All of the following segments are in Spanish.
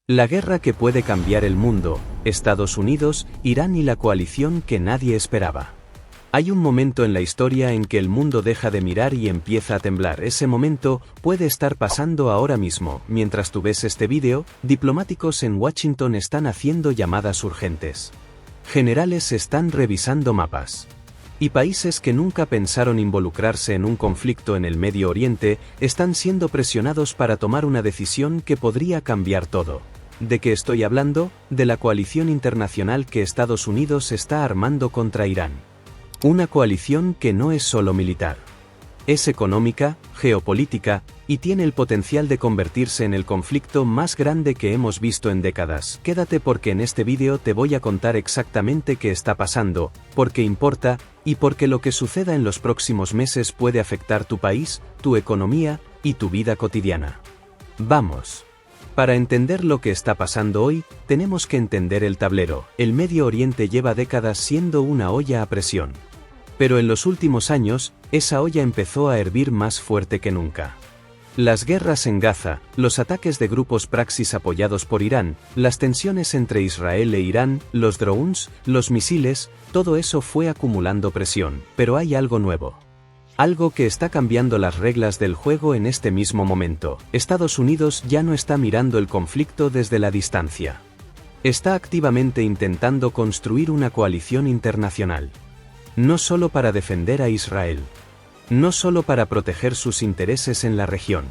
La guerra que puede cambiar el mundo, Estados Unidos, Irán y la coalición que nadie esperaba. Hay un momento en la historia en que el mundo deja de mirar y empieza a temblar. Ese momento puede estar pasando ahora mismo. Mientras tú ves este vídeo, diplomáticos en Washington están haciendo llamadas urgentes. Generales están revisando mapas. Y países que nunca pensaron involucrarse en un conflicto en el Medio Oriente están siendo presionados para tomar una decisión que podría cambiar todo. ¿De qué estoy hablando? De la coalición internacional que Estados Unidos está armando contra Irán. Una coalición que no es solo militar. Es económica, geopolítica, y tiene el potencial de convertirse en el conflicto más grande que hemos visto en décadas. Quédate porque en este vídeo te voy a contar exactamente qué está pasando, por qué importa, y porque lo que suceda en los próximos meses puede afectar tu país, tu economía, y tu vida cotidiana. ¡Vamos! Para entender lo que está pasando hoy, tenemos que entender el tablero. El Medio Oriente lleva décadas siendo una olla a presión. Pero en los últimos años, esa olla empezó a hervir más fuerte que nunca. Las guerras en Gaza, los ataques de grupos Praxis apoyados por Irán, las tensiones entre Israel e Irán, los drones, los misiles, todo eso fue acumulando presión. Pero hay algo nuevo. Algo que está cambiando las reglas del juego en este mismo momento. Estados Unidos ya no está mirando el conflicto desde la distancia. Está activamente intentando construir una coalición internacional. No solo para defender a Israel. No solo para proteger sus intereses en la región.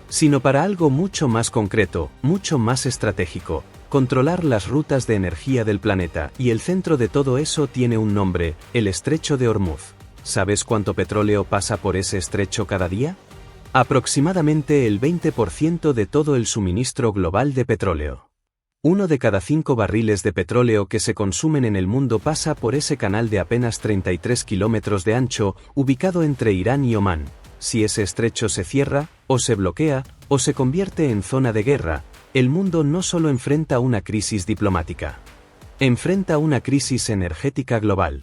Sino para algo mucho más concreto, mucho más estratégico. Controlar las rutas de energía del planeta. Y el centro de todo eso tiene un nombre, el Estrecho de Hormuz. ¿Sabes cuánto petróleo pasa por ese estrecho cada día? Aproximadamente el 20% de todo el suministro global de petróleo. 1 de cada 5 barriles de petróleo que se consumen en el mundo pasa por ese canal de apenas 33 kilómetros de ancho, ubicado entre Irán y Omán. Si ese estrecho se cierra, o se bloquea, o se convierte en zona de guerra, el mundo no solo enfrenta una crisis diplomática. Enfrenta una crisis energética global.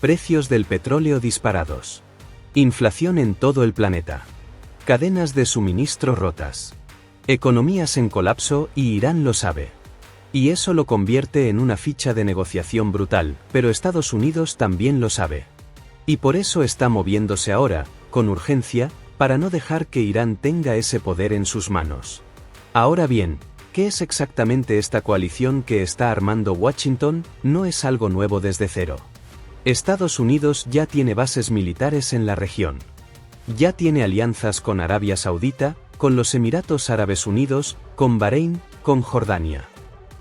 Precios del petróleo disparados. Inflación en todo el planeta. Cadenas de suministro rotas. Economías en colapso y Irán lo sabe. Y eso lo convierte en una ficha de negociación brutal, pero Estados Unidos también lo sabe. Y por eso está moviéndose ahora, con urgencia, para no dejar que Irán tenga ese poder en sus manos. Ahora bien, ¿qué es exactamente esta coalición que está armando Washington? No es algo nuevo desde cero. Estados Unidos ya tiene bases militares en la región. Ya tiene alianzas con Arabia Saudita, con los Emiratos Árabes Unidos, con Bahrein, con Jordania.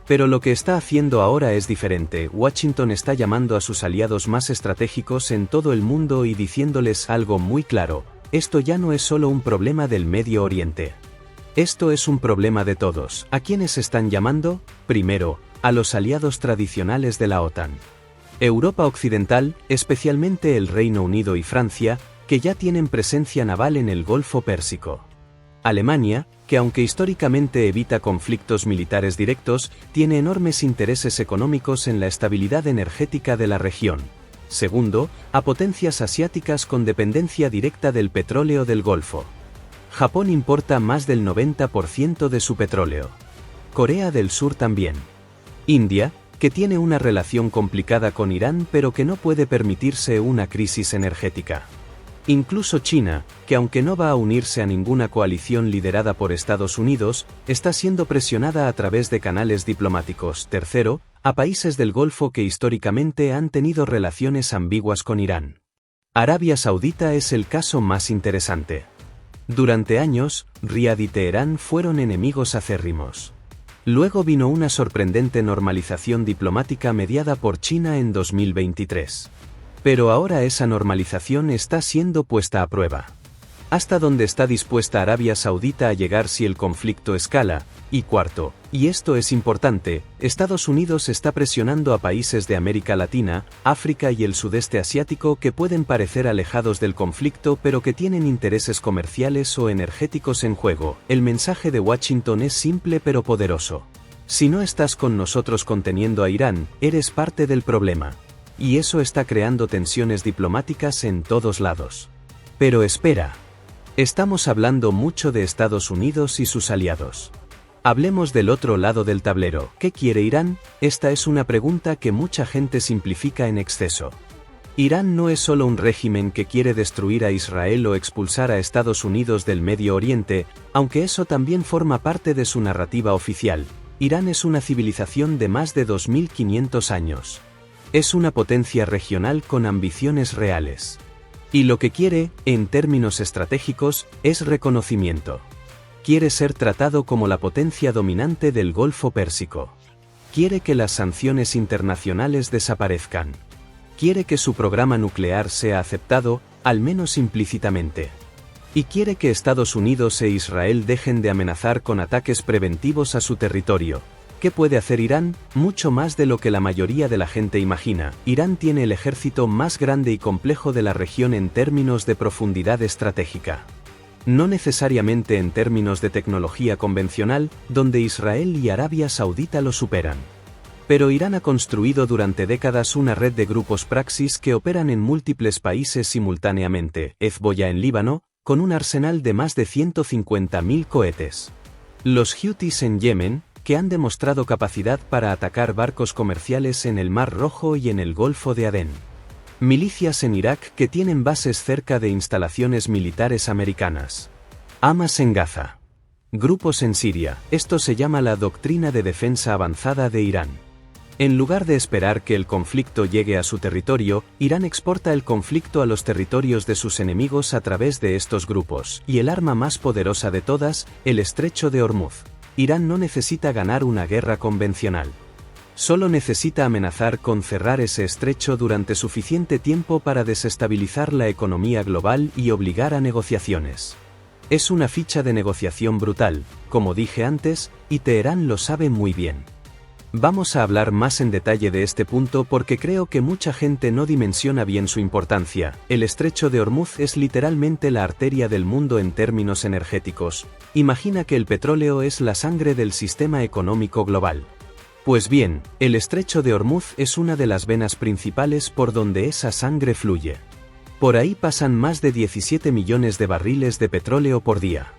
Pero lo que está haciendo ahora es diferente. Washington está llamando a sus aliados más estratégicos en todo el mundo y diciéndoles algo muy claro: esto ya no es solo un problema del Medio Oriente. Esto es un problema de todos. ¿A quiénes están llamando? Primero, a los aliados tradicionales de la OTAN. Europa Occidental, especialmente el Reino Unido y Francia, que ya tienen presencia naval en el Golfo Pérsico. Alemania, que aunque históricamente evita conflictos militares directos, tiene enormes intereses económicos en la estabilidad energética de la región. Segundo, a potencias asiáticas con dependencia directa del petróleo del Golfo. Japón importa más del 90% de su petróleo. Corea del Sur también. India, que tiene una relación complicada con Irán pero que no puede permitirse una crisis energética. Incluso China, que aunque no va a unirse a ninguna coalición liderada por Estados Unidos, está siendo presionada a través de canales diplomáticos. Tercero, a países del Golfo que históricamente han tenido relaciones ambiguas con Irán. Arabia Saudita es el caso más interesante. Durante años, Riad y Teherán fueron enemigos acérrimos. Luego vino una sorprendente normalización diplomática mediada por China en 2023. Pero ahora esa normalización está siendo puesta a prueba. ¿Hasta dónde está dispuesta Arabia Saudita a llegar si el conflicto escala? Y cuarto, y esto es importante, Estados Unidos está presionando a países de América Latina, África y el sudeste asiático que pueden parecer alejados del conflicto pero que tienen intereses comerciales o energéticos en juego. El mensaje de Washington es simple pero poderoso. Si no estás con nosotros conteniendo a Irán, eres parte del problema. Y eso está creando tensiones diplomáticas en todos lados. Pero espera. Estamos hablando mucho de Estados Unidos y sus aliados. Hablemos del otro lado del tablero. ¿Qué quiere Irán? Esta es una pregunta que mucha gente simplifica en exceso. Irán no es solo un régimen que quiere destruir a Israel o expulsar a Estados Unidos del Medio Oriente, aunque eso también forma parte de su narrativa oficial. Irán es una civilización de más de 2500 años. Es una potencia regional con ambiciones reales. Y lo que quiere, en términos estratégicos, es reconocimiento. Quiere ser tratado como la potencia dominante del Golfo Pérsico. Quiere que las sanciones internacionales desaparezcan. Quiere que su programa nuclear sea aceptado, al menos implícitamente. Y quiere que Estados Unidos e Israel dejen de amenazar con ataques preventivos a su territorio. ¿Qué puede hacer Irán? Mucho más de lo que la mayoría de la gente imagina. Irán tiene el ejército más grande y complejo de la región en términos de profundidad estratégica. No necesariamente en términos de tecnología convencional, donde Israel y Arabia Saudita lo superan. Pero Irán ha construido durante décadas una red de grupos Praxis que operan en múltiples países simultáneamente. Hezbollah en Líbano, con un arsenal de más de 150.000 cohetes. Los Houthis en Yemen, que han demostrado capacidad para atacar barcos comerciales en el Mar Rojo y en el Golfo de Adén. Milicias en Irak que tienen bases cerca de instalaciones militares americanas. Hamas en Gaza. Grupos en Siria. Esto se llama la doctrina de defensa avanzada de Irán. En lugar de esperar que el conflicto llegue a su territorio, Irán exporta el conflicto a los territorios de sus enemigos a través de estos grupos, y el arma más poderosa de todas, el Estrecho de Hormuz. Irán no necesita ganar una guerra convencional. Solo necesita amenazar con cerrar ese estrecho durante suficiente tiempo para desestabilizar la economía global y obligar a negociaciones. Es una ficha de negociación brutal, como dije antes, y Teherán lo sabe muy bien. Vamos a hablar más en detalle de este punto porque creo que mucha gente no dimensiona bien su importancia. El Estrecho de Hormuz es literalmente la arteria del mundo en términos energéticos. Imagina que el petróleo es la sangre del sistema económico global. Pues bien, el Estrecho de Hormuz es una de las venas principales por donde esa sangre fluye. Por ahí pasan más de 17 millones de barriles de petróleo por día.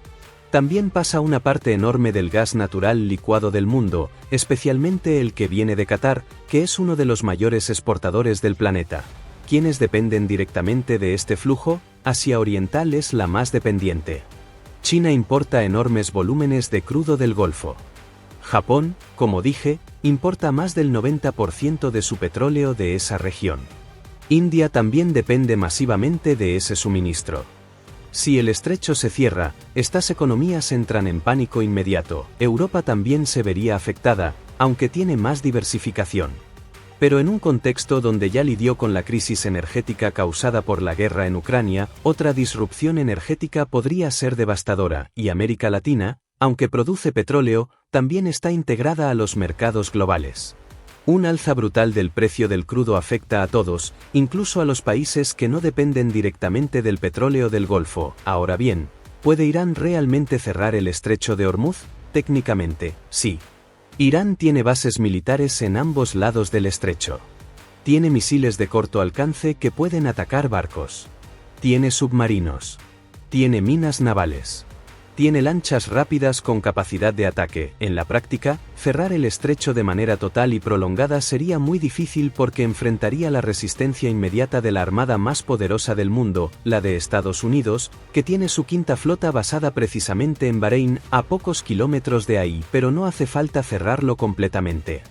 También pasa una parte enorme del gas natural licuado del mundo, especialmente el que viene de Qatar, que es uno de los mayores exportadores del planeta. ¿Quiénes dependen directamente de este flujo? Asia Oriental es la más dependiente. China importa enormes volúmenes de crudo del Golfo. Japón, como dije, importa más del 90% de su petróleo de esa región. India también depende masivamente de ese suministro. Si el estrecho se cierra, estas economías entran en pánico inmediato. Europa también se vería afectada, aunque tiene más diversificación. Pero en un contexto donde ya lidió con la crisis energética causada por la guerra en Ucrania, otra disrupción energética podría ser devastadora, y América Latina, aunque produce petróleo, también está integrada a los mercados globales. Un alza brutal del precio del crudo afecta a todos, incluso a los países que no dependen directamente del petróleo del Golfo. Ahora bien, ¿puede Irán realmente cerrar el Estrecho de Hormuz? Técnicamente, sí. Irán tiene bases militares en ambos lados del estrecho. Tiene misiles de corto alcance que pueden atacar barcos. Tiene submarinos. Tiene minas navales. Tiene lanchas rápidas con capacidad de ataque. En la práctica, cerrar el estrecho de manera total y prolongada sería muy difícil porque enfrentaría la resistencia inmediata de la armada más poderosa del mundo, la de Estados Unidos, que tiene su quinta flota basada precisamente en Bahrein, a pocos kilómetros de ahí, pero no hace falta cerrarlo completamente.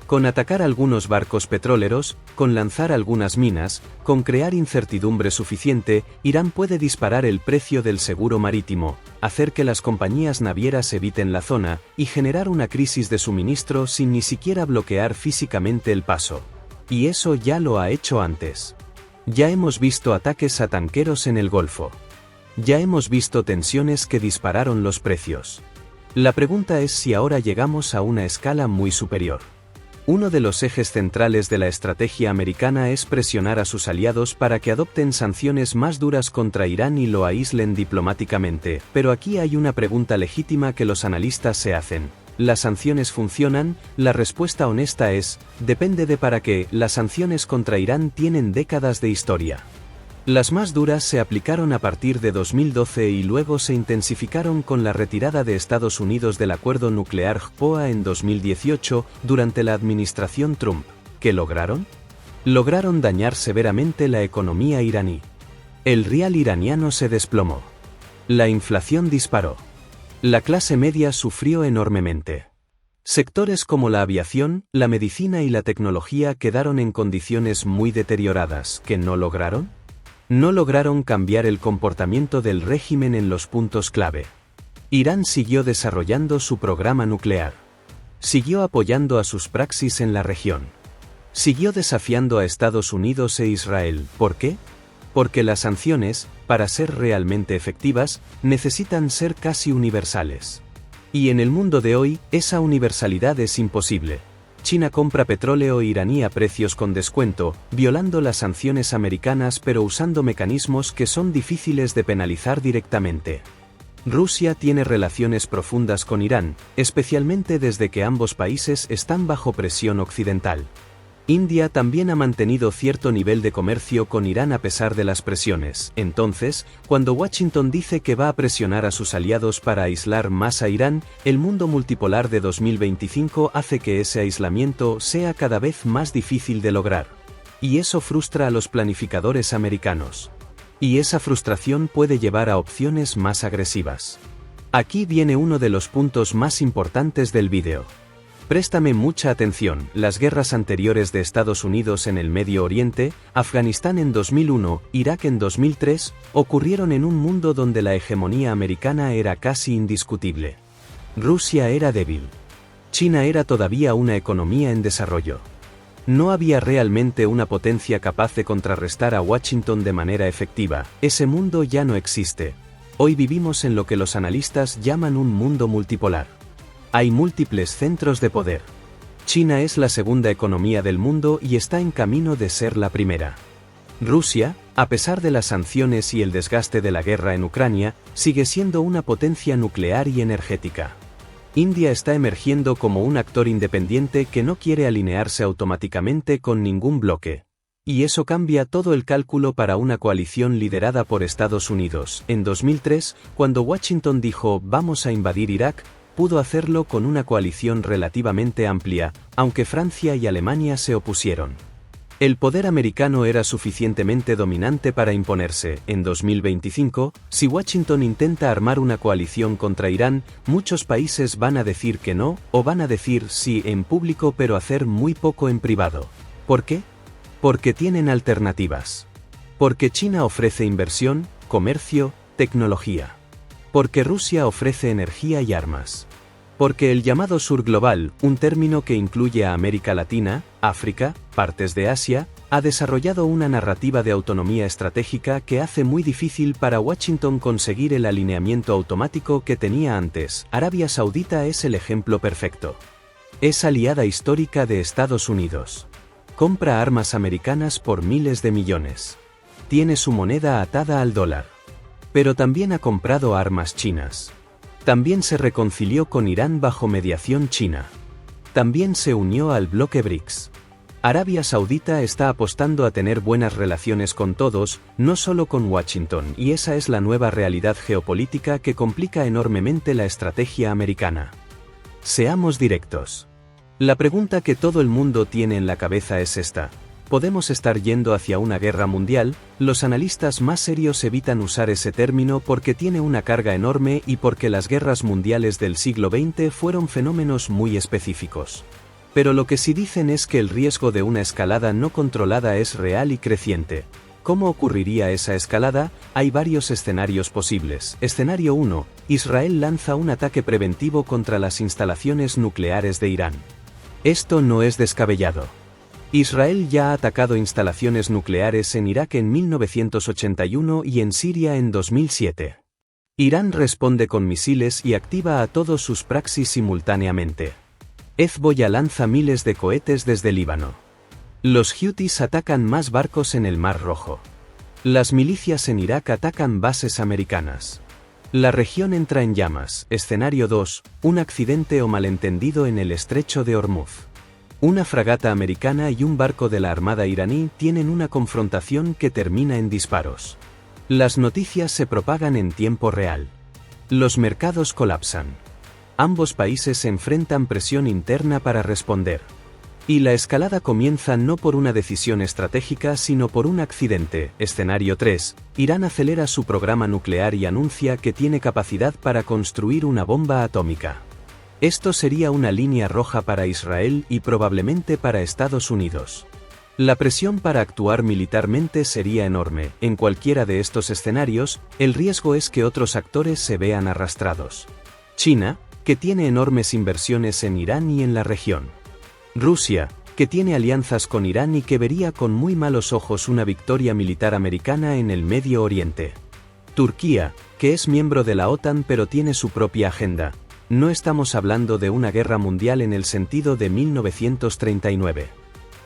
Con atacar algunos barcos petroleros, con lanzar algunas minas, con crear incertidumbre suficiente, Irán puede disparar el precio del seguro marítimo, hacer que las compañías navieras eviten la zona, y generar una crisis de suministro sin ni siquiera bloquear físicamente el paso. Y eso ya lo ha hecho antes. Ya hemos visto ataques a tanqueros en el Golfo. Ya hemos visto tensiones que dispararon los precios. La pregunta es si ahora llegamos a una escala muy superior. Uno de los ejes centrales de la estrategia americana es presionar a sus aliados para que adopten sanciones más duras contra Irán y lo aíslen diplomáticamente, pero aquí hay una pregunta legítima que los analistas se hacen. ¿Las sanciones funcionan? La respuesta honesta es, depende de para qué. Las sanciones contra Irán tienen décadas de historia. Las más duras se aplicaron a partir de 2012 y luego se intensificaron con la retirada de Estados Unidos del acuerdo nuclear JPOA en 2018 durante la administración Trump. ¿Qué lograron? Lograron dañar severamente la economía iraní. El rial iraniano se desplomó. La inflación disparó. La clase media sufrió enormemente. Sectores como la aviación, la medicina y la tecnología quedaron en condiciones muy deterioradas. ¿Qué no lograron? No lograron cambiar el comportamiento del régimen en los puntos clave. Irán siguió desarrollando su programa nuclear. Siguió apoyando a sus praxis en la región. Siguió desafiando a Estados Unidos e Israel. ¿Por qué? Porque las sanciones, para ser realmente efectivas, necesitan ser casi universales. Y en el mundo de hoy, esa universalidad es imposible. China compra petróleo iraní a precios con descuento, violando las sanciones americanas pero usando mecanismos que son difíciles de penalizar directamente. Rusia tiene relaciones profundas con Irán, especialmente desde que ambos países están bajo presión occidental. India también ha mantenido cierto nivel de comercio con Irán a pesar de las presiones. Entonces, cuando Washington dice que va a presionar a sus aliados para aislar más a Irán, el mundo multipolar de 2025 hace que ese aislamiento sea cada vez más difícil de lograr. Y eso frustra a los planificadores americanos. Y esa frustración puede llevar a opciones más agresivas. Aquí viene uno de los puntos más importantes del vídeo. Préstame mucha atención. Las guerras anteriores de Estados Unidos en el Medio Oriente, Afganistán en 2001, Irak en 2003, ocurrieron en un mundo donde la hegemonía americana era casi indiscutible. Rusia era débil. China era todavía una economía en desarrollo. No había realmente una potencia capaz de contrarrestar a Washington de manera efectiva. Ese mundo ya no existe. Hoy vivimos en lo que los analistas llaman un mundo multipolar. Hay múltiples centros de poder. China es la segunda economía del mundo y está en camino de ser la primera. Rusia, a pesar de las sanciones y el desgaste de la guerra en Ucrania, sigue siendo una potencia nuclear y energética. India está emergiendo como un actor independiente que no quiere alinearse automáticamente con ningún bloque. Y eso cambia todo el cálculo para una coalición liderada por Estados Unidos. En 2003, cuando Washington dijo «vamos a invadir Irak», pudo hacerlo con una coalición relativamente amplia, aunque Francia y Alemania se opusieron. El poder americano era suficientemente dominante para imponerse. En 2025, si Washington intenta armar una coalición contra Irán, muchos países van a decir que no, o van a decir sí en público pero hacer muy poco en privado. ¿Por qué? Porque tienen alternativas. Porque China ofrece inversión, comercio, tecnología. Porque Rusia ofrece energía y armas. Porque el llamado Sur Global, un término que incluye a América Latina, África, partes de Asia, ha desarrollado una narrativa de autonomía estratégica que hace muy difícil para Washington conseguir el alineamiento automático que tenía antes. Arabia Saudita es el ejemplo perfecto. Es aliada histórica de Estados Unidos. Compra armas americanas por miles de millones. Tiene su moneda atada al dólar. Pero también ha comprado armas chinas. También se reconcilió con Irán bajo mediación china. También se unió al bloque BRICS. Arabia Saudita está apostando a tener buenas relaciones con todos, no solo con Washington, y esa es la nueva realidad geopolítica que complica enormemente la estrategia americana. Seamos directos. La pregunta que todo el mundo tiene en la cabeza es esta. ¿Podemos estar yendo hacia una guerra mundial? Los analistas más serios evitan usar ese término porque tiene una carga enorme y porque las guerras mundiales del siglo XX fueron fenómenos muy específicos. Pero lo que sí dicen es que el riesgo de una escalada no controlada es real y creciente. ¿Cómo ocurriría esa escalada? Hay varios escenarios posibles. Escenario 1. Israel lanza un ataque preventivo contra las instalaciones nucleares de Irán. Esto no es descabellado. Israel ya ha atacado instalaciones nucleares en Irak en 1981 y en Siria en 2007. Irán responde con misiles y activa a todos sus praxis simultáneamente. Hezbollah lanza miles de cohetes desde Líbano. Los hutis atacan más barcos en el Mar Rojo. Las milicias en Irak atacan bases americanas. La región entra en llamas. Escenario 2. Un accidente o malentendido en el estrecho de Hormuz. Una fragata americana y un barco de la Armada iraní tienen una confrontación que termina en disparos. Las noticias se propagan en tiempo real. Los mercados colapsan. Ambos países se enfrentan presión interna para responder. Y la escalada comienza no por una decisión estratégica sino por un accidente. Escenario 3. Irán acelera su programa nuclear y anuncia que tiene capacidad para construir una bomba atómica. Esto sería una línea roja para Israel y probablemente para Estados Unidos. La presión para actuar militarmente sería enorme. En cualquiera de estos escenarios, el riesgo es que otros actores se vean arrastrados. China, que tiene enormes inversiones en Irán y en la región. Rusia, que tiene alianzas con Irán y que vería con muy malos ojos una victoria militar americana en el Medio Oriente. Turquía, que es miembro de la OTAN pero tiene su propia agenda. No estamos hablando de una guerra mundial en el sentido de 1939.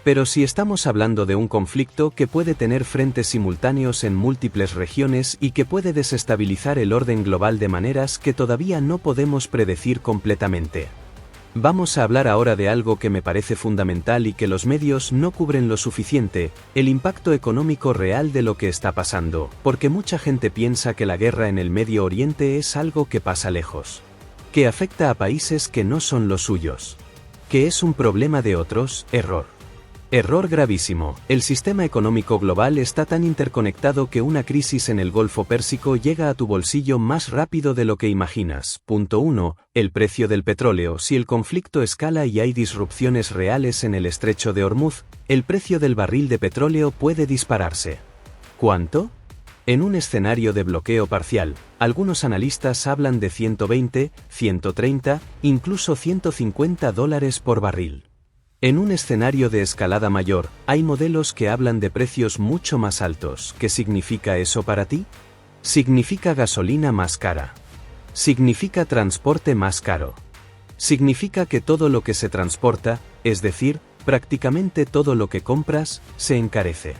Pero sí estamos hablando de un conflicto que puede tener frentes simultáneos en múltiples regiones y que puede desestabilizar el orden global de maneras que todavía no podemos predecir completamente. Vamos a hablar ahora de algo que me parece fundamental y que los medios no cubren lo suficiente, el impacto económico real de lo que está pasando, porque mucha gente piensa que la guerra en el Medio Oriente es algo que pasa lejos. Que afecta a países que no son los suyos. Que es un problema de otros, error. Error gravísimo. El sistema económico global está tan interconectado que una crisis en el Golfo Pérsico llega a tu bolsillo más rápido de lo que imaginas. Punto 1. El precio del petróleo. Si el conflicto escala y hay disrupciones reales en el estrecho de Hormuz, el precio del barril de petróleo puede dispararse. ¿Cuánto? En un escenario de bloqueo parcial, algunos analistas hablan de 120, 130, incluso $150 por barril. En un escenario de escalada mayor, hay modelos que hablan de precios mucho más altos. ¿Qué significa eso para ti? Significa gasolina más cara. Significa transporte más caro. Significa que todo lo que se transporta, es decir, prácticamente todo lo que compras, se encarece.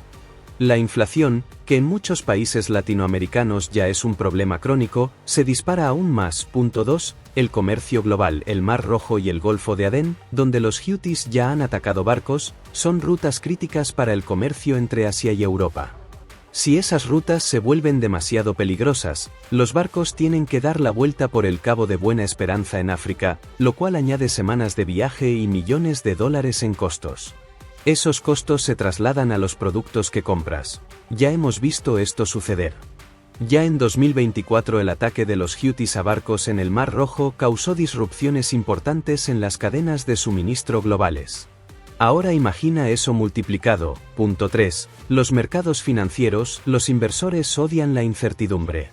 La inflación, que en muchos países latinoamericanos ya es un problema crónico, se dispara aún más. 2. El comercio global. El Mar Rojo y el Golfo de Adén, donde los Houthis ya han atacado barcos, son rutas críticas para el comercio entre Asia y Europa. Si esas rutas se vuelven demasiado peligrosas, los barcos tienen que dar la vuelta por el Cabo de Buena Esperanza en África, lo cual añade semanas de viaje y millones de dólares en costos. Esos costos se trasladan a los productos que compras. Ya hemos visto esto suceder. Ya en 2024 el ataque de los Houthis a barcos en el Mar Rojo causó disrupciones importantes en las cadenas de suministro globales. Ahora imagina eso multiplicado. 3. Los mercados financieros. Los inversores odian la incertidumbre.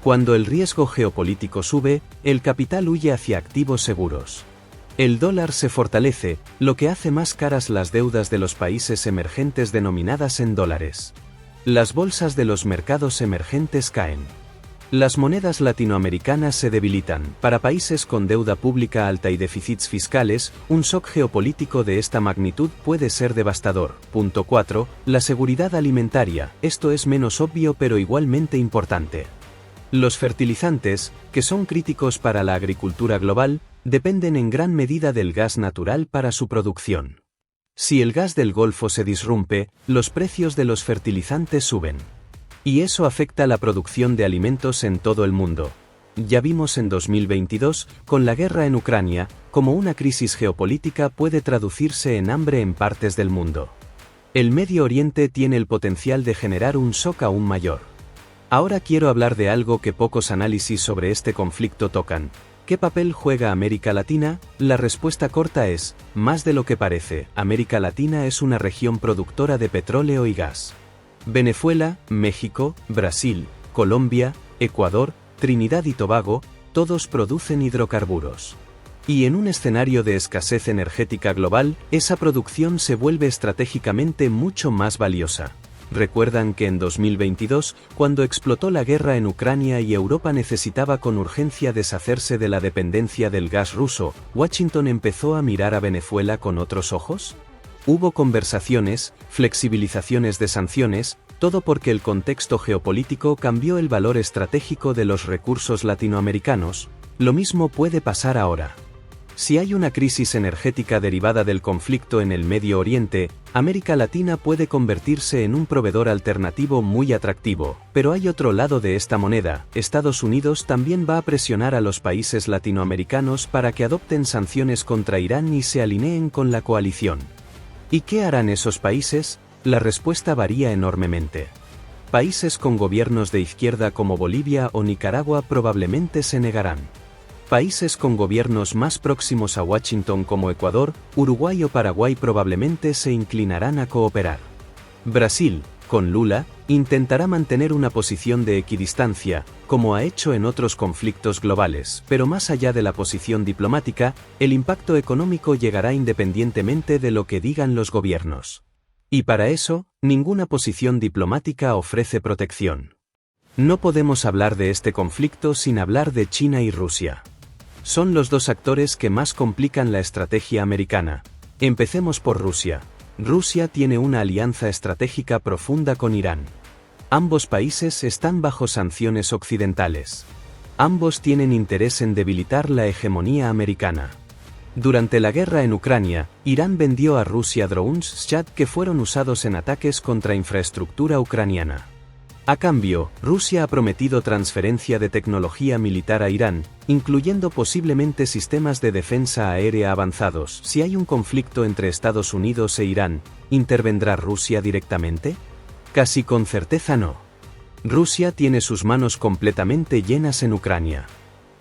Cuando el riesgo geopolítico sube, el capital huye hacia activos seguros. El dólar se fortalece, lo que hace más caras las deudas de los países emergentes denominadas en dólares. Las bolsas de los mercados emergentes caen. Las monedas latinoamericanas se debilitan. Para países con deuda pública alta y déficits fiscales, un shock geopolítico de esta magnitud puede ser devastador. 4. La seguridad alimentaria. Esto es menos obvio pero igualmente importante. Los fertilizantes, que son críticos para la agricultura global, dependen en gran medida del gas natural para su producción. Si el gas del Golfo se disrumpe, los precios de los fertilizantes suben. Y eso afecta la producción de alimentos en todo el mundo. Ya vimos en 2022, con la guerra en Ucrania, cómo una crisis geopolítica puede traducirse en hambre en partes del mundo. El Medio Oriente tiene el potencial de generar un shock aún mayor. Ahora quiero hablar de algo que pocos análisis sobre este conflicto tocan. ¿Qué papel juega América Latina? La respuesta corta es, más de lo que parece. América Latina es una región productora de petróleo y gas. Venezuela, México, Brasil, Colombia, Ecuador, Trinidad y Tobago, todos producen hidrocarburos. Y en un escenario de escasez energética global, esa producción se vuelve estratégicamente mucho más valiosa. ¿Recuerdan que en 2022, cuando explotó la guerra en Ucrania y Europa necesitaba con urgencia deshacerse de la dependencia del gas ruso, Washington empezó a mirar a Venezuela con otros ojos? Hubo conversaciones, flexibilizaciones de sanciones, todo porque el contexto geopolítico cambió el valor estratégico de los recursos latinoamericanos. Lo mismo puede pasar ahora. Si hay una crisis energética derivada del conflicto en el Medio Oriente, América Latina puede convertirse en un proveedor alternativo muy atractivo, pero hay otro lado de esta moneda. Estados Unidos también va a presionar a los países latinoamericanos para que adopten sanciones contra Irán y se alineen con la coalición. ¿Y qué harán esos países? La respuesta varía enormemente. Países con gobiernos de izquierda como Bolivia o Nicaragua probablemente se negarán. Países con gobiernos más próximos a Washington como Ecuador, Uruguay o Paraguay probablemente se inclinarán a cooperar. Brasil, con Lula, intentará mantener una posición de equidistancia, como ha hecho en otros conflictos globales, pero más allá de la posición diplomática, el impacto económico llegará independientemente de lo que digan los gobiernos. Y para eso, ninguna posición diplomática ofrece protección. No podemos hablar de este conflicto sin hablar de China y Rusia. Son los dos actores que más complican la estrategia americana. Empecemos por Rusia. Rusia tiene una alianza estratégica profunda con Irán. Ambos países están bajo sanciones occidentales. Ambos tienen interés en debilitar la hegemonía americana. Durante la guerra en Ucrania, Irán vendió a Rusia drones Shahed que fueron usados en ataques contra infraestructura ucraniana. A cambio, Rusia ha prometido transferencia de tecnología militar a Irán, incluyendo posiblemente sistemas de defensa aérea avanzados. Si hay un conflicto entre Estados Unidos e Irán, ¿intervendrá Rusia directamente? Casi con certeza no. Rusia tiene sus manos completamente llenas en Ucrania.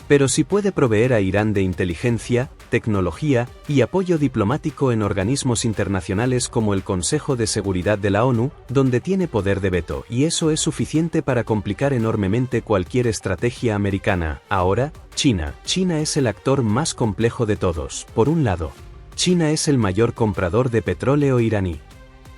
Pero si puede proveer a Irán de inteligencia, tecnología y apoyo diplomático en organismos internacionales como el Consejo de Seguridad de la ONU, donde tiene poder de veto, y eso es suficiente para complicar enormemente cualquier estrategia americana. Ahora, China. China es el actor más complejo de todos. Por un lado, China es el mayor comprador de petróleo iraní.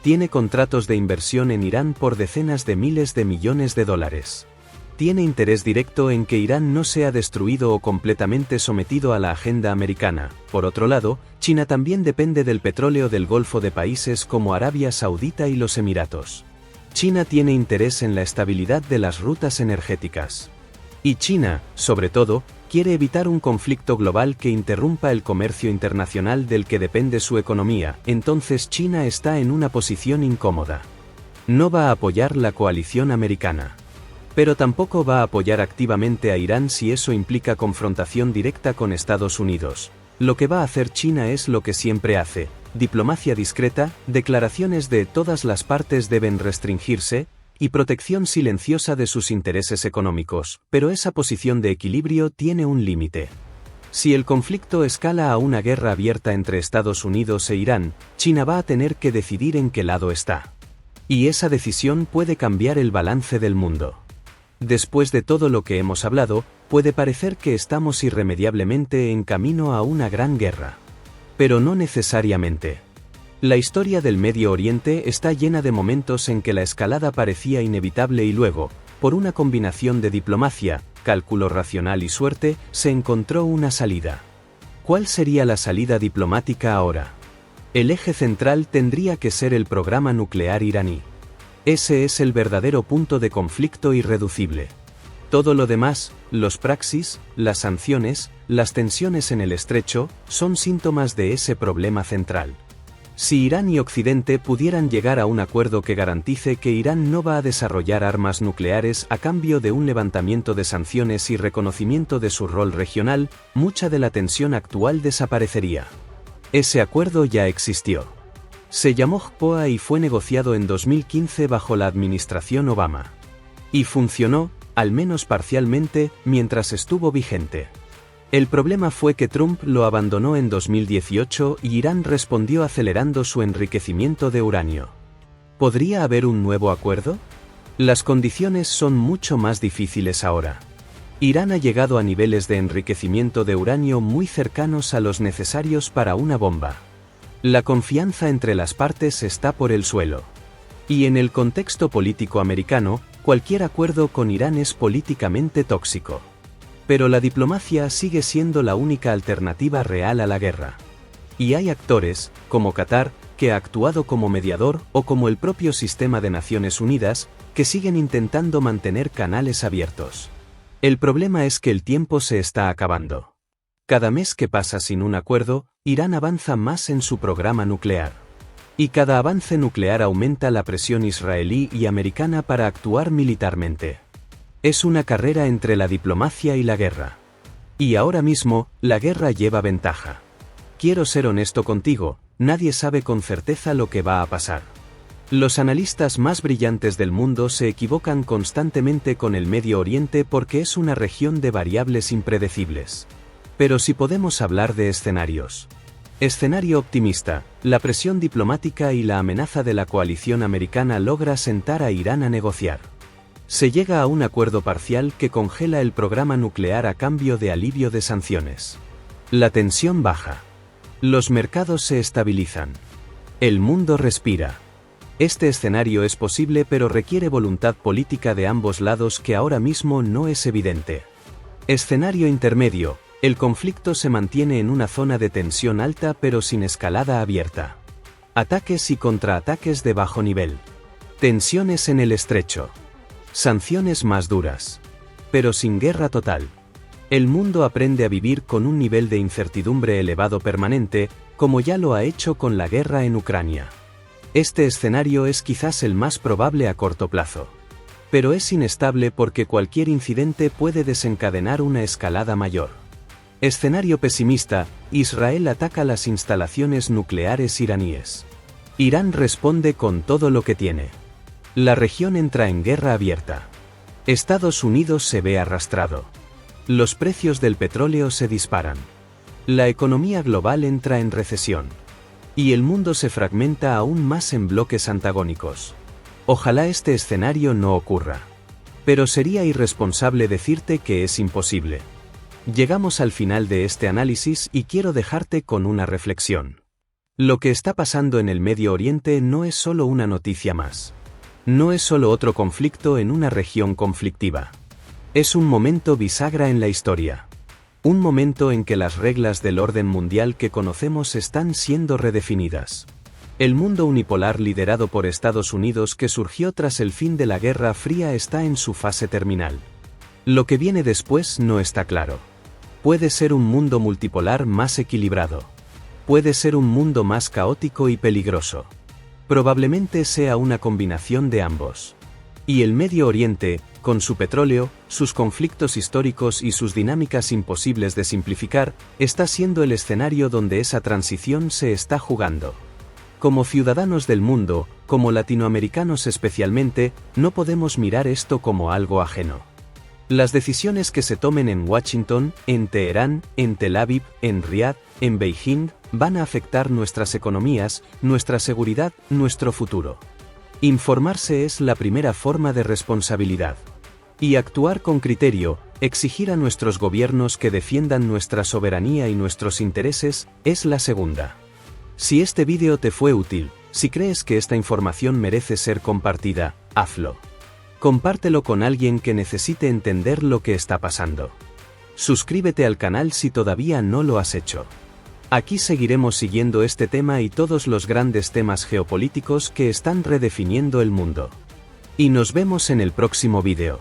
Tiene contratos de inversión en Irán por decenas de miles de millones de dólares. Tiene interés directo en que Irán no sea destruido o completamente sometido a la agenda americana. Por otro lado, China también depende del petróleo del Golfo de países como Arabia Saudita y los Emiratos. China tiene interés en la estabilidad de las rutas energéticas. Y China, sobre todo, quiere evitar un conflicto global que interrumpa el comercio internacional del que depende su economía. Entonces China está en una posición incómoda. No va a apoyar la coalición americana. Pero tampoco va a apoyar activamente a Irán si eso implica confrontación directa con Estados Unidos. Lo que va a hacer China es lo que siempre hace: diplomacia discreta, declaraciones de todas las partes deben restringirse, y protección silenciosa de sus intereses económicos, pero esa posición de equilibrio tiene un límite. Si el conflicto escala a una guerra abierta entre Estados Unidos e Irán, China va a tener que decidir en qué lado está. Y esa decisión puede cambiar el balance del mundo. Después de todo lo que hemos hablado, puede parecer que estamos irremediablemente en camino a una gran guerra. Pero no necesariamente. La historia del Medio Oriente está llena de momentos en que la escalada parecía inevitable y luego, por una combinación de diplomacia, cálculo racional y suerte, se encontró una salida. ¿Cuál sería la salida diplomática ahora? El eje central tendría que ser el programa nuclear iraní. Ese es el verdadero punto de conflicto irreducible. Todo lo demás, los praxis, las sanciones, las tensiones en el estrecho, son síntomas de ese problema central. Si Irán y Occidente pudieran llegar a un acuerdo que garantice que Irán no va a desarrollar armas nucleares a cambio de un levantamiento de sanciones y reconocimiento de su rol regional, mucha de la tensión actual desaparecería. Ese acuerdo ya existió. Se llamó JPOA y fue negociado en 2015 bajo la administración Obama. Y funcionó, al menos parcialmente, mientras estuvo vigente. El problema fue que Trump lo abandonó en 2018 y Irán respondió acelerando su enriquecimiento de uranio. ¿Podría haber un nuevo acuerdo? Las condiciones son mucho más difíciles ahora. Irán ha llegado a niveles de enriquecimiento de uranio muy cercanos a los necesarios para una bomba. La confianza entre las partes está por el suelo. Y en el contexto político americano, cualquier acuerdo con Irán es políticamente tóxico. Pero la diplomacia sigue siendo la única alternativa real a la guerra. Y hay actores, como Qatar, que ha actuado como mediador, o como el propio sistema de Naciones Unidas, que siguen intentando mantener canales abiertos. El problema es que el tiempo se está acabando. Cada mes que pasa sin un acuerdo, Irán avanza más en su programa nuclear. Y cada avance nuclear aumenta la presión israelí y americana para actuar militarmente. Es una carrera entre la diplomacia y la guerra. Y ahora mismo, la guerra lleva ventaja. Quiero ser honesto contigo, nadie sabe con certeza lo que va a pasar. Los analistas más brillantes del mundo se equivocan constantemente con el Medio Oriente porque es una región de variables impredecibles. Pero si podemos hablar de escenarios. Escenario optimista, la presión diplomática y la amenaza de la coalición americana logra sentar a Irán a negociar. Se llega a un acuerdo parcial que congela el programa nuclear a cambio de alivio de sanciones. La tensión baja. Los mercados se estabilizan. El mundo respira. Este escenario es posible pero requiere voluntad política de ambos lados que ahora mismo no es evidente. Escenario intermedio. El conflicto se mantiene en una zona de tensión alta pero sin escalada abierta. Ataques y contraataques de bajo nivel. Tensiones en el estrecho. Sanciones más duras. Pero sin guerra total. El mundo aprende a vivir con un nivel de incertidumbre elevado permanente, como ya lo ha hecho con la guerra en Ucrania. Este escenario es quizás el más probable a corto plazo. Pero es inestable porque cualquier incidente puede desencadenar una escalada mayor. Escenario pesimista, Israel ataca las instalaciones nucleares iraníes. Irán responde con todo lo que tiene. La región entra en guerra abierta. Estados Unidos se ve arrastrado. Los precios del petróleo se disparan. La economía global entra en recesión. Y el mundo se fragmenta aún más en bloques antagónicos. Ojalá este escenario no ocurra. Pero sería irresponsable decirte que es imposible. Llegamos al final de este análisis y quiero dejarte con una reflexión. Lo que está pasando en el Medio Oriente no es solo una noticia más. No es solo otro conflicto en una región conflictiva. Es un momento bisagra en la historia. Un momento en que las reglas del orden mundial que conocemos están siendo redefinidas. El mundo unipolar liderado por Estados Unidos que surgió tras el fin de la Guerra Fría está en su fase terminal. Lo que viene después no está claro. Puede ser un mundo multipolar más equilibrado. Puede ser un mundo más caótico y peligroso. Probablemente sea una combinación de ambos. Y el Medio Oriente, con su petróleo, sus conflictos históricos y sus dinámicas imposibles de simplificar, está siendo el escenario donde esa transición se está jugando. Como ciudadanos del mundo, como latinoamericanos especialmente, no podemos mirar esto como algo ajeno. Las decisiones que se tomen en Washington, en Teherán, en Tel Aviv, en Riad, en Beijing, van a afectar nuestras economías, nuestra seguridad, nuestro futuro. Informarse es la primera forma de responsabilidad. Y actuar con criterio, exigir a nuestros gobiernos que defiendan nuestra soberanía y nuestros intereses, es la segunda. Si este vídeo te fue útil, si crees que esta información merece ser compartida, hazlo. Compártelo con alguien que necesite entender lo que está pasando. Suscríbete al canal si todavía no lo has hecho. Aquí seguiremos siguiendo este tema y todos los grandes temas geopolíticos que están redefiniendo el mundo. Y nos vemos en el próximo vídeo.